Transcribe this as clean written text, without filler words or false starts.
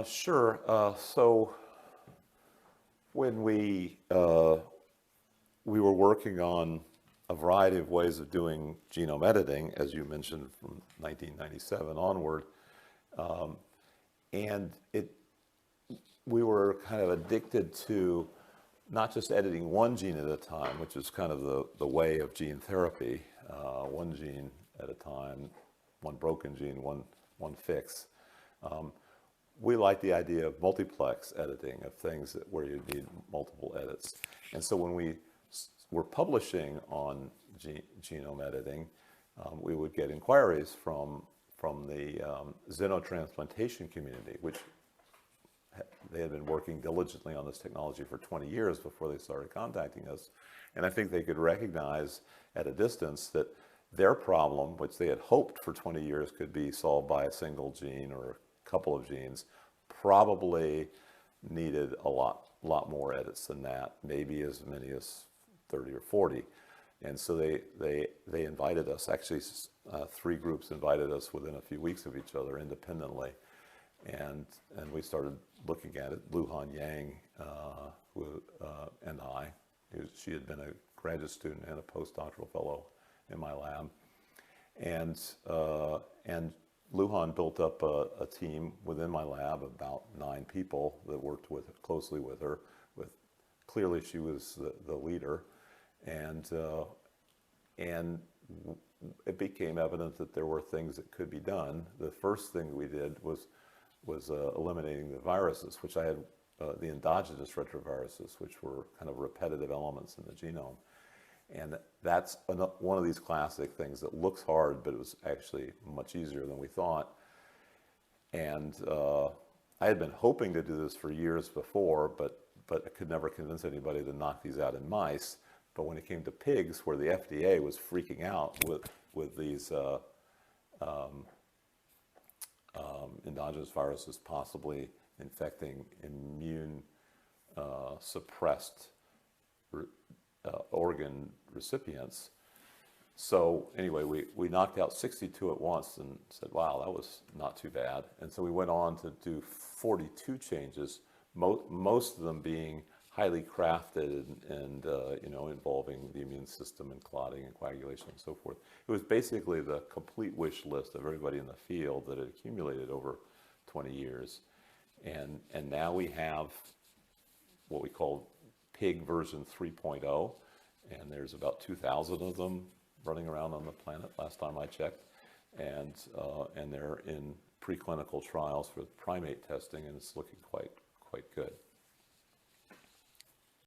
Sure. So when we were working on a variety of ways of doing genome editing, as you mentioned, from 1997 onward, and we were kind of addicted to not just editing one gene at a time, which is kind of the way of gene therapy, one gene at a time, one broken gene, one fix. We like the idea of multiplex editing, of things where you need multiple edits. And so when we were publishing on genome editing, we would get inquiries from the xenotransplantation community, which they had been working diligently on this technology for 20 years before they started contacting us. And I think they could recognize at a distance that their problem, which they had hoped for 20 years could be solved by a single gene or a couple of genes, probably needed a lot more edits than that, maybe as many as 30 or 40. And so they invited us, actually 3 groups invited us within a few weeks of each other independently. And we started looking at it. Luhan Yang and I, she had been a graduate student and a postdoctoral fellow in my lab. And Luhan built up a team within my lab, about 9 people that worked closely with her. Clearly she was the leader. And it became evident that there were things that could be done. The first thing we did was eliminating the viruses, which I had, the endogenous retroviruses, which were kind of repetitive elements in the genome. And that's one of these classic things that looks hard, but it was actually much easier than we thought. And I had been hoping to do this for years before, but I could never convince anybody to knock these out in mice. But when it came to pigs, where the FDA was freaking out with these endogenous viruses possibly infecting immune suppressed organ recipients. So anyway, we knocked out 62 at once and said, wow, that was not too bad. And so we went on to do 42 changes, most of them being highly crafted and involving the immune system and clotting and coagulation and so forth. It was basically the complete wish list of everybody in the field that had accumulated over 20 years. And now we have what we call pig version 3.0, and there's about 2,000 of them running around on the planet last time I checked. And they're in preclinical trials for primate testing, and it's looking quite good.